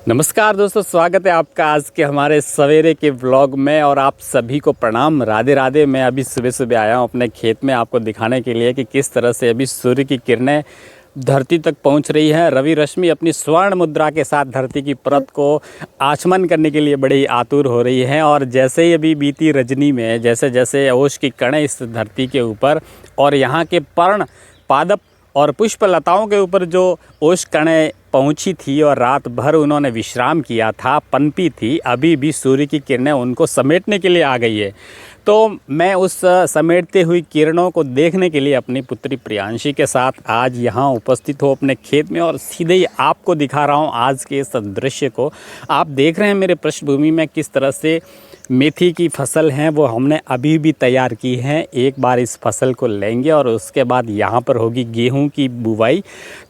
नमस्कार दोस्तों, स्वागत है आपका आज के हमारे सवेरे के व्लॉग में। और आप सभी को प्रणाम, राधे राधे। मैं अभी सुबह सुबह आया हूँ अपने खेत में आपको दिखाने के लिए कि किस तरह से अभी सूर्य की किरणें धरती तक पहुँच रही हैं। रवि रश्मि अपनी स्वर्ण मुद्रा के साथ धरती की परत को आचमन करने के लिए बड़ी आतुर हो रही है। और जैसे ही अभी बीती रजनी में जैसे जैसे ओश की कणें इस धरती के ऊपर और यहाँ के पर्ण पादप और पुष्पलताओं के ऊपर जो ओश कणें पहुंची थी और रात भर उन्होंने विश्राम किया था, पनपी थी, अभी भी सूर्य की किरणें उनको समेटने के लिए आ गई है। तो मैं उस समेटते हुई किरणों को देखने के लिए अपनी पुत्री प्रियांशी के साथ आज यहाँ उपस्थित हूँ अपने खेत में और सीधे ही आपको दिखा रहा हूँ आज के इस दृश्य को। आप देख रहे हैं मेरे पृष्ठभूमि में किस तरह से मेथी की फसल है वो हमने अभी भी तैयार की है। एक बार इस फसल को लेंगे और उसके बाद यहाँ पर होगी गेहूं की बुवाई।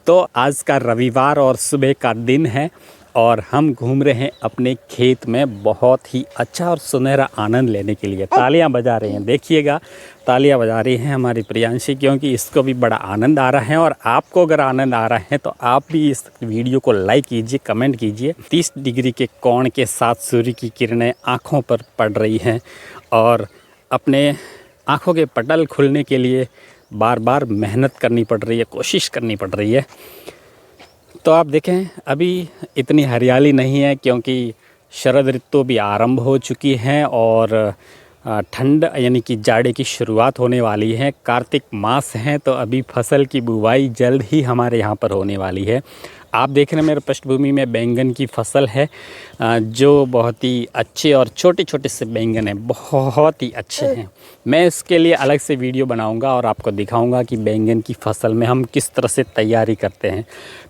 तो आज का रविवार और सुबह का दिन है और हम घूम रहे हैं अपने खेत में बहुत ही अच्छा और सुनहरा आनंद लेने के लिए। तालियां बजा रहे हैं, देखिएगा तालियां बजा रही हैं हमारी प्रियांशी, क्योंकि इसको भी बड़ा आनंद आ रहा है। और आपको अगर आनंद आ रहा है तो आप भी इस वीडियो को लाइक कीजिए, कमेंट कीजिए। 30 डिग्री के कोण के साथ सूर्य की किरणें आँखों पर पड़ रही हैं और अपने आँखों के पटल खुलने के लिए बार बार मेहनत करनी पड़ रही है, कोशिश करनी पड़ रही है। तो आप देखें अभी इतनी हरियाली नहीं है क्योंकि शरद ऋतु भी आरंभ हो चुकी है और ठंड यानी कि जाड़े की शुरुआत होने वाली है। कार्तिक मास है तो अभी फसल की बुवाई जल्द ही हमारे यहाँ पर होने वाली है। आप देख रहे हैं मेरे पृष्ठभूमि में बैंगन की फसल है जो बहुत ही अच्छे और छोटे छोटे से बैंगन हैं, बहुत ही अच्छे हैं। मैं इसके लिए अलग से वीडियो बनाऊंगा और आपको दिखाऊंगा कि बैंगन की फसल में हम किस तरह से तैयारी करते हैं।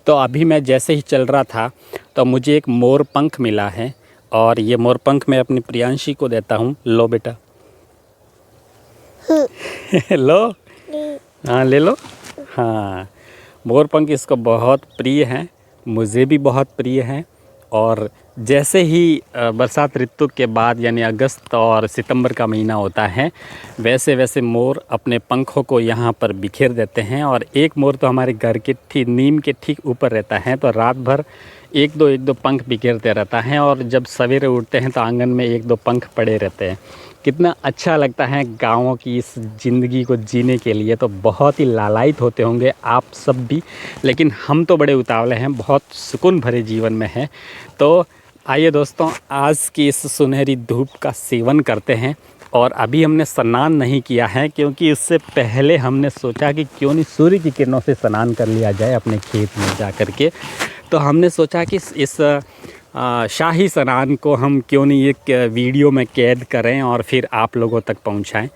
तो अभी मैं जैसे ही चल रहा था तो मुझे एक मोर पंख मिला है और ये मोर पंख मैं अपनी प्रियांशी को देता हूँ। लो बेटा लो, हाँ ले लो। हाँ, मोर पंख इसको बहुत प्रिय है, मुझे भी बहुत प्रिय है। और जैसे ही बरसात ऋतु के बाद यानी अगस्त और सितंबर का महीना होता है वैसे वैसे मोर अपने पंखों को यहाँ पर बिखेर देते हैं। और एक मोर तो हमारे घर के नीम के ठीक ऊपर रहता है, तो रात भर एक दो पंख बिखेरते रहता है और जब सवेरे उठते हैं तो आंगन में एक दो पंख पड़े रहते हैं। कितना अच्छा लगता है गाँवों की इस ज़िंदगी को जीने के लिए। तो बहुत ही लालायित होते होंगे आप सब भी, लेकिन हम तो बड़े उतावले हैं, बहुत सुकून भरे जीवन में हैं। तो आइए दोस्तों, आज की इस सुनहरी धूप का सेवन करते हैं। और अभी हमने स्नान नहीं किया है क्योंकि इससे पहले हमने सोचा कि क्यों नहीं सूर्य की किरणों से स्नान कर लिया जाए अपने खेत में जा कर के। तो हमने सोचा कि इस शाही स्नान को हम क्यों नहीं एक वीडियो में कैद करें और फिर आप लोगों तक पहुंचाएं।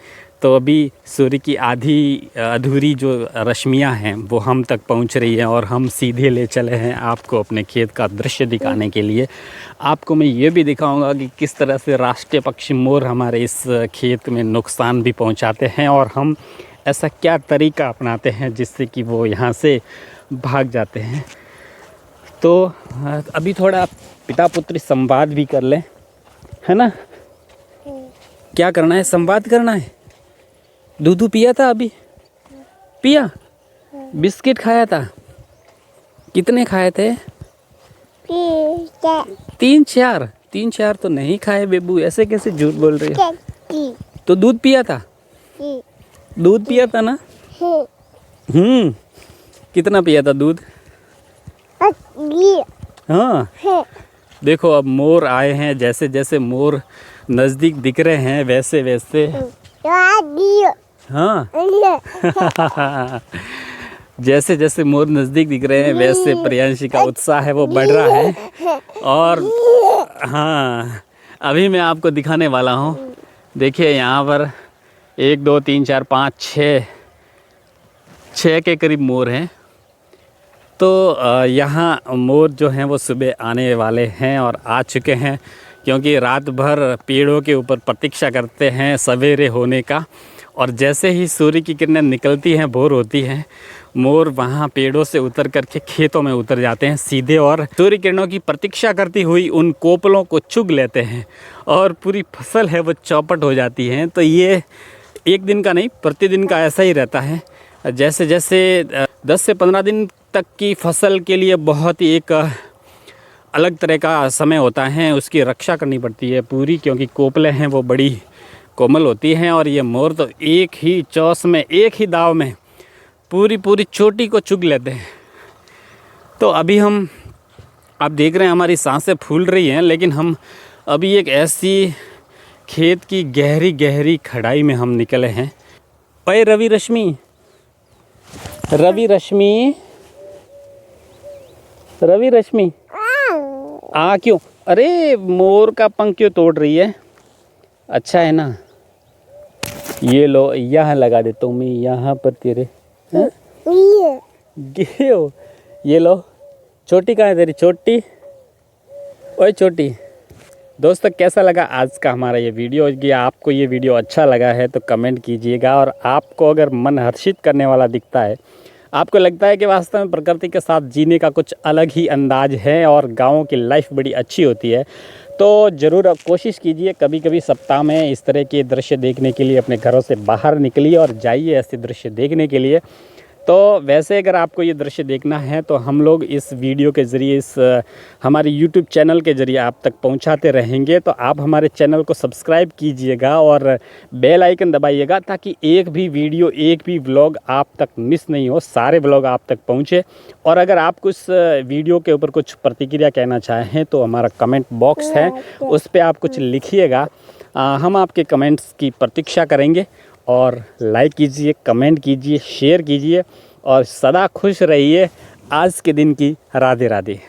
तो अभी सूर्य की आधी अधूरी जो रश्मियां हैं वो हम तक पहुंच रही हैं और हम सीधे ले चले हैं आपको अपने खेत का दृश्य दिखाने के लिए। आपको मैं ये भी दिखाऊंगा कि किस तरह से राष्ट्रीय पक्षी मोर हमारे इस खेत में नुकसान भी पहुंचाते हैं और हम ऐसा क्या तरीका अपनाते हैं जिससे कि वो यहाँ से भाग जाते हैं। तो अभी थोड़ा पिता पुत्री संवाद भी कर लें, है ना? क्या करना है? संवाद करना है। दूध पिया था अभी? पिया? बिस्किट खाया था? कितने खाए थे? 3-4 तो नहीं खाए बेबू, ऐसे कैसे झूठ बोल रही हो? तो दूध पिया था? दूध पिया था ना? कितना पिया था दूध? हाँ, देखो अब मोर आए हैं, जैसे जैसे मोर नज़दीक दिख रहे हैं वैसे वैसे हाँ जैसे जैसे मोर नज़दीक दिख रहे हैं वैसे प्रियांशी का उत्साह है वो बढ़ रहा है। और हाँ, अभी मैं आपको दिखाने वाला हूँ। देखिए यहाँ पर 1 2 3 4 5 6 के करीब मोर हैं। तो यहाँ मोर जो हैं वो सुबह आने वाले हैं और आ चुके हैं क्योंकि रात भर पेड़ों के ऊपर प्रतीक्षा करते हैं सवेरे होने का। और जैसे ही सूर्य की किरणें निकलती हैं, भोर होती हैं, मोर वहाँ पेड़ों से उतर करके खेतों में उतर जाते हैं सीधे और सूर्य किरणों की प्रतीक्षा करती हुई उन कोपलों को चुग लेते हैं और पूरी फसल है वो चौपट हो जाती है। तो ये एक दिन का नहीं, प्रतिदिन का ऐसा ही रहता है। जैसे जैसे 10 से 15 दिन तक की फसल के लिए बहुत ही एक अलग तरह का समय होता है, उसकी रक्षा करनी पड़ती है पूरी, क्योंकि कोपले हैं वो बड़ी कोमल होती हैं। और ये मोर तो एक ही चौस में, एक ही दाव में पूरी पूरी चोटी को चुग लेते हैं। तो अभी हम, आप देख रहे हैं हमारी सांसें फूल रही हैं, लेकिन हम अभी एक ऐसी खेत की गहरी गहरी खड़ाई में हम निकले हैं। ओए रवि रश्मि, रवि रश्मि, रवि रश्मि, आ क्यों? अरे मोर का पंख क्यों तोड़ रही है? अच्छा है ना, ये लो यहाँ लगा देता हूँ मैं, यहाँ पर तेरे गियो। ये लो, चोटी कहाँ है तेरी चोटी? ओए चोटी। दोस्तों कैसा लगा आज का हमारा ये वीडियो? कि आपको ये वीडियो अच्छा लगा है तो कमेंट कीजिएगा। और आपको अगर मन हर्षित करने वाला दिखता है, आपको लगता है कि वास्तव में प्रकृति के साथ जीने का कुछ अलग ही अंदाज है और गाँव की लाइफ बड़ी अच्छी होती है, तो ज़रूर आप कोशिश कीजिए कभी कभी सप्ताह में इस तरह के दृश्य देखने के लिए अपने घरों से बाहर निकलिए और जाइए ऐसे दृश्य देखने के लिए। तो वैसे अगर आपको ये दृश्य देखना है तो हम लोग इस वीडियो के ज़रिए, इस हमारे यूट्यूब चैनल के ज़रिए आप तक पहुंचाते रहेंगे। तो आप हमारे चैनल को सब्सक्राइब कीजिएगा और बेल आइकन दबाइएगा, ताकि एक भी वीडियो, एक भी व्लॉग आप तक मिस नहीं हो, सारे व्लॉग आप तक पहुंचे। और अगर आप कुछ वीडियो के ऊपर कुछ प्रतिक्रिया कहना चाहें तो हमारा कमेंट बॉक्स है, उस पर आप कुछ लिखिएगा, हम आपके कमेंट्स की प्रतीक्षा करेंगे। और लाइक कीजिए, कमेंट कीजिए, शेयर कीजिए और सदा खुश रहिए। आज के दिन की राधे राधे।